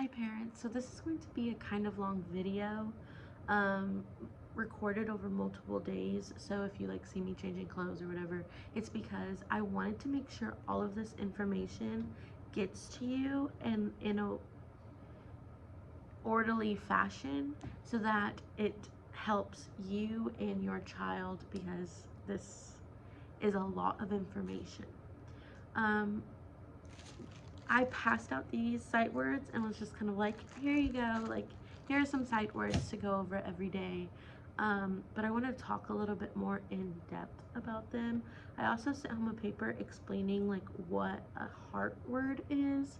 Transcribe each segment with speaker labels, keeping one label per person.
Speaker 1: Hi parents, so this is going to be a kind of long video um, recorded over multiple days. So if you like see me changing clothes or whatever, it's because I wanted to make sure all of this information gets to you and in a orderly fashion so that it helps you and your child, because this is a lot of information. Um, I passed out these sight words and was just kind of like, here you go, like, here are some sight words to go over every day. But I want to talk a little bit more in depth about them. I also sent home a paper explaining like what a heart word is.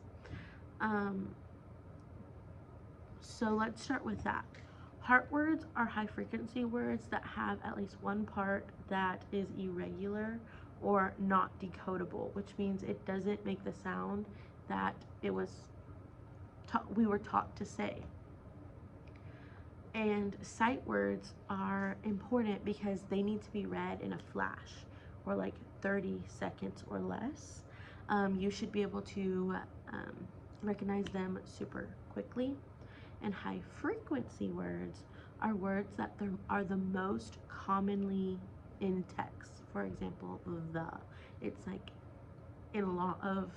Speaker 1: So let's start with that. Heart words are high frequency words that have at least one part that is irregular or not decodable, which means it doesn't make the sound that we were taught to say. And sight words are important because they need to be read in a flash or like 30 seconds or less. You should be able to recognize them super quickly. And high frequency words are words that are the most commonly in text. For example, the. It's like in a lot of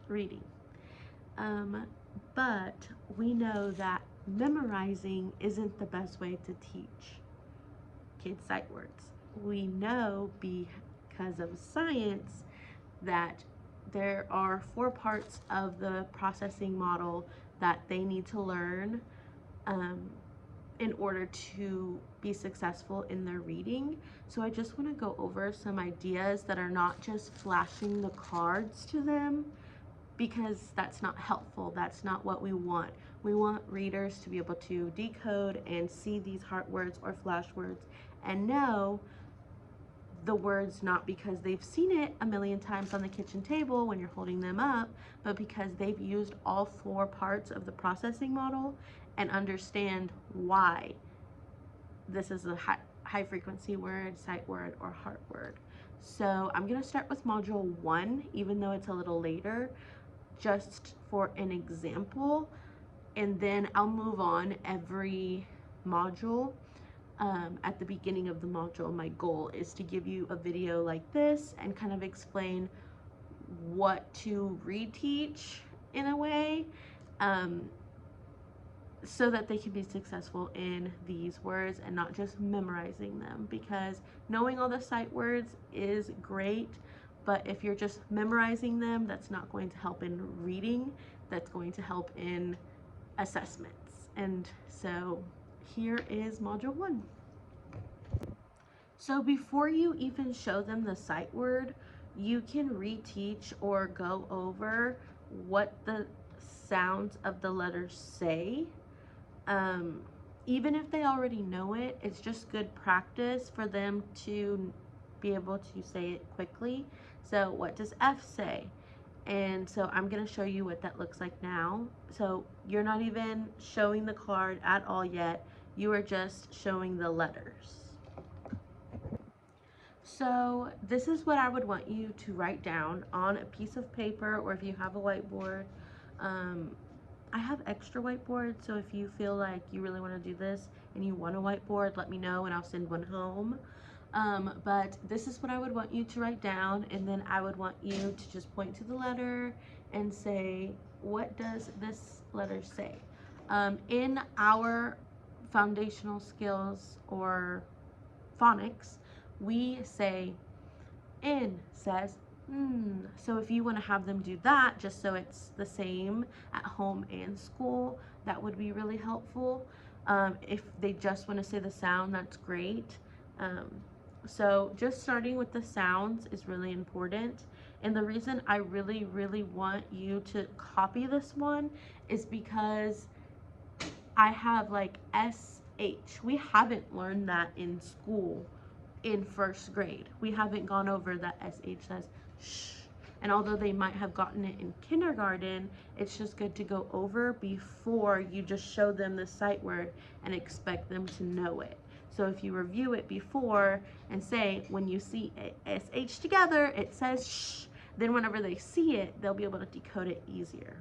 Speaker 1: reading. But we know that memorizing isn't the best way to teach kids sight words. We know because of science that there are 4 parts of the processing model that they need to learn in order to be successful in their reading. So I just want to go over some ideas that are not just flashing the cards to them, because that's not helpful. That's not what we want. We want readers to be able to decode and see these heart words or flash words and know the words, not because they've seen it a million times on the kitchen table when you're holding them up, but because they've used all 4 parts of the processing model and understand why this is a high frequency word, sight word, or heart word. So I'm going to start with module 1, even though it's a little later, just for an example, and then I'll move on every module. At the beginning of the module, my goal is to give you a video like this and kind of explain what to reteach in a way, so that they can be successful in these words and not just memorizing them, because knowing all the sight words is great, but if you're just memorizing them, that's not going to help in reading. That's going to help in assessments. And so here is module 1. So before you even show them the sight word, you can reteach or go over what the sounds of the letters say. Even if they already know it, it's just good practice for them to be able to say it quickly. So what does F say? And so I'm going to show you what that looks like now. So you're not even showing the card at all yet. You are just showing the letters. So this is what I would want you to write down on a piece of paper, or if you have a whiteboard. I have extra whiteboards, so if you feel like you really want to do this and you want a whiteboard, let me know and I'll send one home. But this is what I would want you to write down, and then I would want you to just point to the letter and say, what does this letter say? In our foundational skills or phonics, we say N says So if you want to have them do that, just so it's the same at home and school, that would be really helpful. If they just want to say the sound, that's great. So just starting with the sounds is really important. And the reason I really, really want you to copy this one is because I have like SH. We haven't learned that in school in 1st grade. We haven't gone over that SH says shh. And although they might have gotten it in kindergarten, it's just good to go over before you just show them the sight word and expect them to know it. So if you review it before and say, when you see SH together, it says shh, then whenever they see it, they'll be able to decode it easier.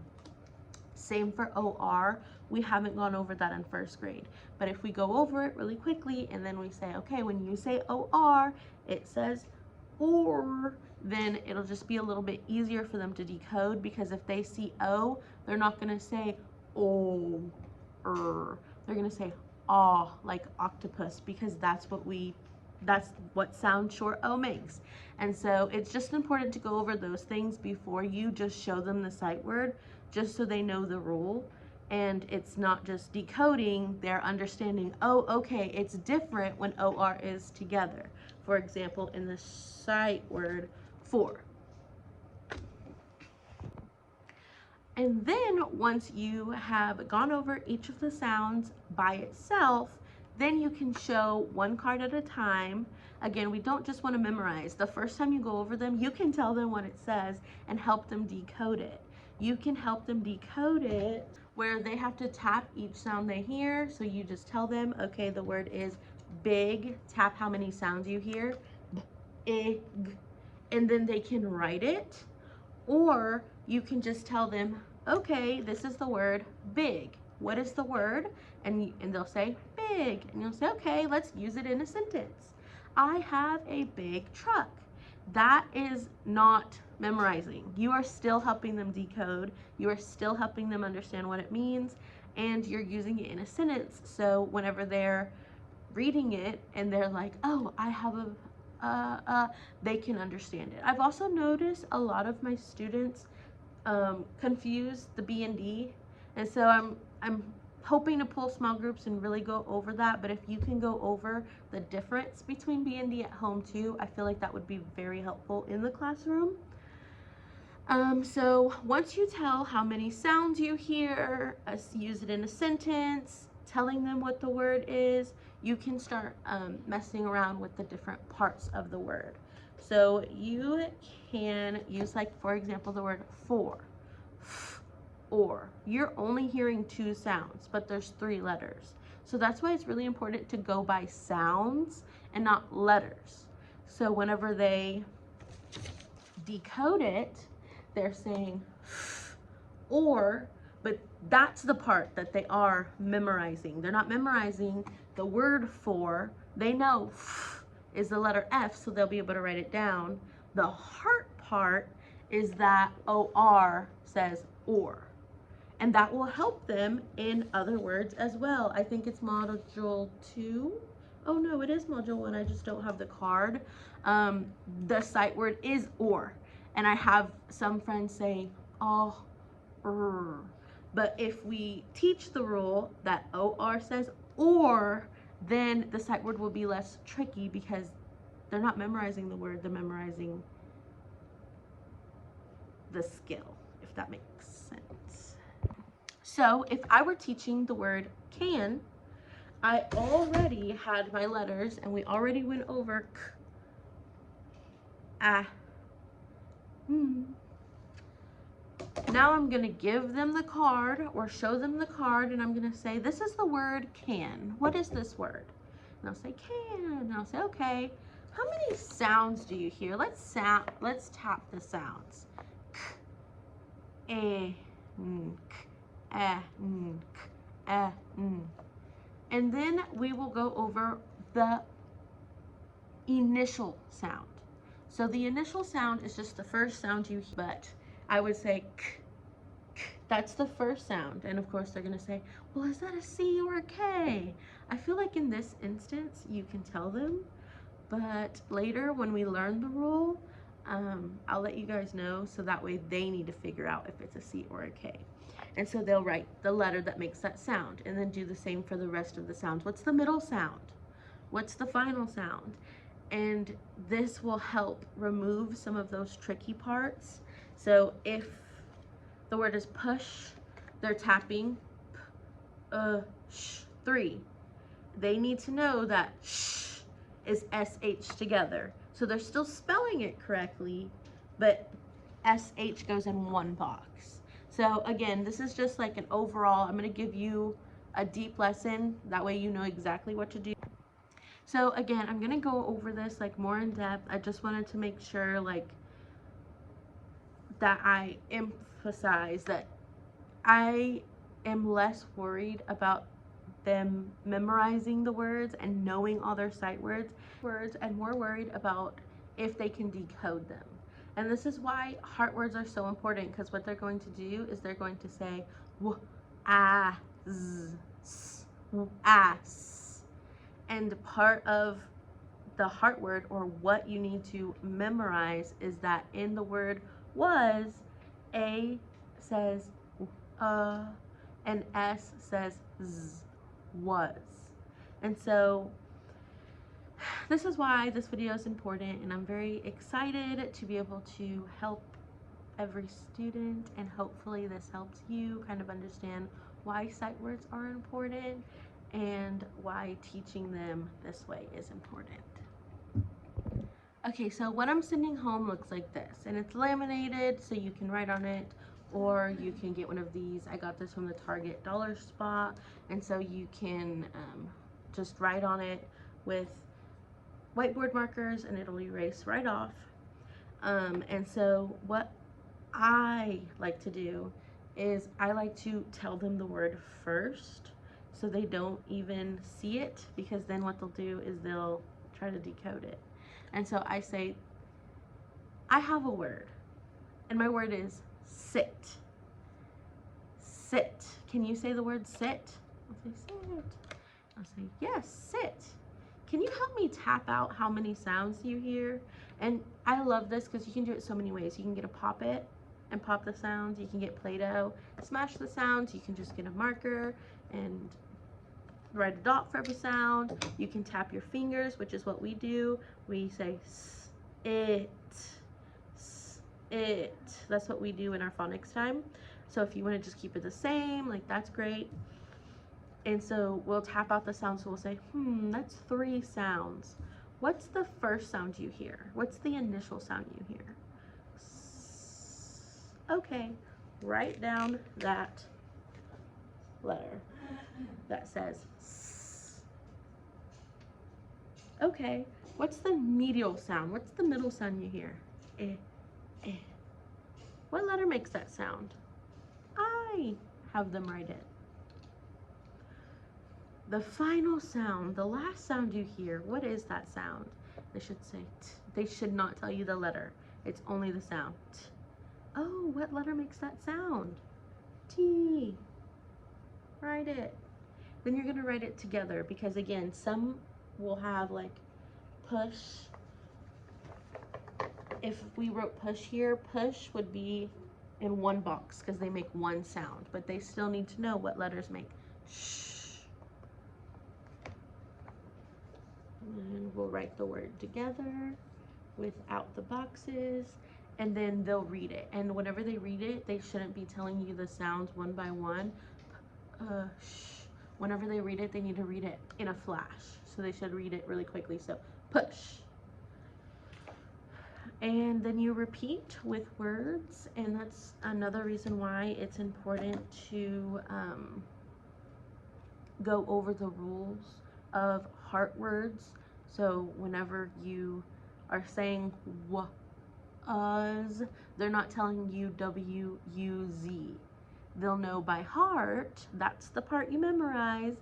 Speaker 1: Same for OR. We haven't gone over that in first grade. But if we go over it really quickly and then we say, okay, when you say OR, it says or, then it'll just be a little bit easier for them to decode, because if they see O, they're not going to say O, they're going to say aw, like octopus, because that's what sound short O makes. And so it's just important to go over those things before you just show them the sight word, just so they know the rule. And it's not just decoding, they're understanding, oh, okay, it's different when OR is together. For example, in the sight word for. And then once you have gone over each of the sounds by itself, then you can show one card at a time. Again, we don't just want to memorize. The first time you go over them, you can tell them what it says and help them decode it. You can help them decode it where they have to tap each sound they hear. So you just tell them, okay, the word is big. Tap how many sounds you hear. Big. And then they can write it. Or you can just tell them, okay, this is the word big. What is the word? And they'll say big. And you'll say, okay, let's use it in a sentence. I have a big truck. That is not memorizing. You are still helping them decode. You are still helping them understand what it means. And you're using it in a sentence. So whenever they're reading it and they're like, oh, I have they can understand it. I've also noticed a lot of my students confuse the B and D, and so I'm hoping to pull small groups and really go over that. But if you can go over the difference between B and D at home too, I feel like that would be very helpful in the classroom. So once you tell how many sounds you hear, use it in a sentence, telling them what the word is, you can start messing around with the different parts of the word. So you can use, like, for example, the word for, or. You're only hearing 2 sounds, but there's 3 letters. So that's why it's really important to go by sounds and not letters. So whenever they decode it, they're saying or, but that's the part that they are memorizing. They're not memorizing the word for. They know is the letter F, so they'll be able to write it down. The hard part is that OR says or. And that will help them in other words as well. I think it's module 2. Oh no, it is module 1. I just don't have the card. The sight word is or. And I have some friends say, oh, but if we teach the rule that OR says or, then the sight word will be less tricky because they're not memorizing the word, they're memorizing the skill, if that makes sense. So if I were teaching the word can, I already had my letters and we already went over k, Now I'm going to give them the card or show them the card, and I'm going to say, this is the word can. What is this word? And I'll say can. And I'll say, okay, how many sounds do you hear? Let's tap the sounds. K, e, n, k, e, n, k, e, n. And then we will go over the initial sound. So the initial sound is just the first sound you hear, but I would say k, k, that's the first sound. And of course they're gonna say, well, is that a C or a K? I feel like in this instance, you can tell them, but later when we learn the rule, I'll let you guys know, so that way they need to figure out if it's a C or a K. And so they'll write the letter that makes that sound and then do the same for the rest of the sounds. What's the middle sound? What's the final sound? And this will help remove some of those tricky parts. So if the word is push, they're tapping sh, 3. They need to know that sh is SH together. So they're still spelling it correctly, but SH goes in one box. So again, this is just like an overall, I'm gonna give you a deep lesson. That way you know exactly what to do. So again, I'm gonna go over this like more in depth. I just wanted to make sure like that I emphasize that I am less worried about them memorizing the words and knowing all their sight words and more worried about if they can decode them. And this is why heart words are so important, because what they're going to do is they're going to say w, a, z, s, w, as. And part of the heart word, or what you need to memorize, is that in the word was, a says and s says z, was. And so this is why this video is important, and I'm very excited to be able to help every student, and hopefully this helps you kind of understand why sight words are important and why teaching them this way is important. Okay, so what I'm sending home looks like this, and it's laminated so you can write on it, or you can get one of these. I got this from the Target dollar spot, and so you can just write on it with whiteboard markers and it'll erase right off. And so what I like to do is I like to tell them the word first so they don't even see it, because then what they'll do is they'll try to decode it. And so I say, I have a word, and my word is sit. Sit. Can you say the word sit? I'll say sit. I'll say, yes, sit. Can you help me tap out how many sounds you hear? And I love this because you can do it so many ways. You can get a Pop-It and pop the sounds. You can get Play-Doh, smash the sounds. You can just get a marker and write a dot for every sound. You can tap your fingers, which is what we do. We say s, it, s, it. That's what we do in our phonics time. So if you want to just keep it the same, like, that's great. And so we'll tap out the sounds. So we'll say, that's 3 sounds. What's the first sound you hear? What's the initial sound you hear? S. Okay, write down that letter that says S. Okay, what's the medial sound? What's the middle sound you hear? Eh, eh. What letter makes that sound? I have them write it. The final sound, the last sound you hear, what is that sound? They should say t. They should not tell you the letter. It's only the sound. T. Oh, what letter makes that sound? T. Write it. Then you're gonna write it together, because again, some will have like push. If we wrote push here, push would be in one box because they make one sound, but they still need to know what letters make shh. And we'll write the word together without the boxes, and then they'll read it. And whenever they read it, they shouldn't be telling you the sounds one by one. Shh. Whenever they read it, they need to read it in a flash. So they should read it really quickly. So push. And then you repeat with words, and that's another reason why it's important to go over the rules of heart words. So whenever you are saying was, they're not telling you W-U-Z. They'll know by heart, that's the part you memorize,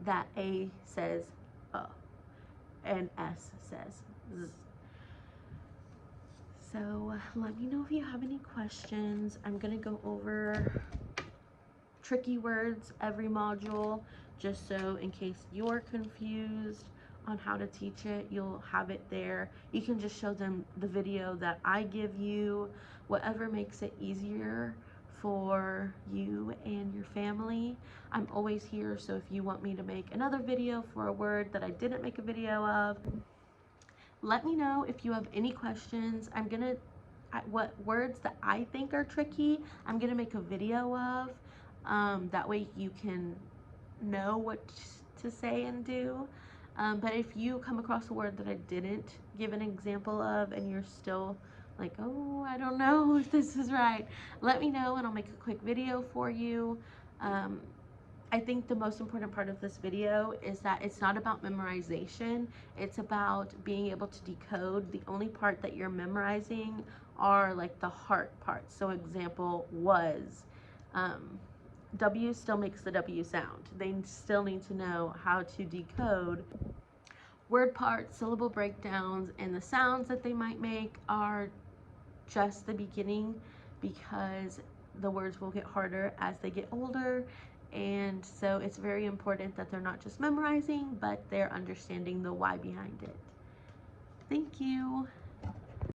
Speaker 1: that A says and S says Z. So let me know if you have any questions. I'm gonna go over tricky words every module, just so in case you're confused on how to teach it, you'll have it there. You can just show them the video that I give you, whatever makes it easier for you and your family. I'm always here, so if you want me to make another video for a word that I didn't make a video of, let me know. If you have any questions, what words that I think are tricky, I'm gonna make a video of. That way you can know what to say and do. But if you come across a word that I didn't give an example of and you're still like, oh, I don't know if this is right, let me know and I'll make a quick video for you. I think the most important part of this video is that it's not about memorization, it's about being able to decode. The only part that you're memorizing are like the heart parts. So example, was. W still makes the W sound. They still need to know how to decode word parts, syllable breakdowns, and the sounds that they might make are just the beginning, because the words will get harder as they get older. And so it's very important that they're not just memorizing, but they're understanding the why behind it. Thank you.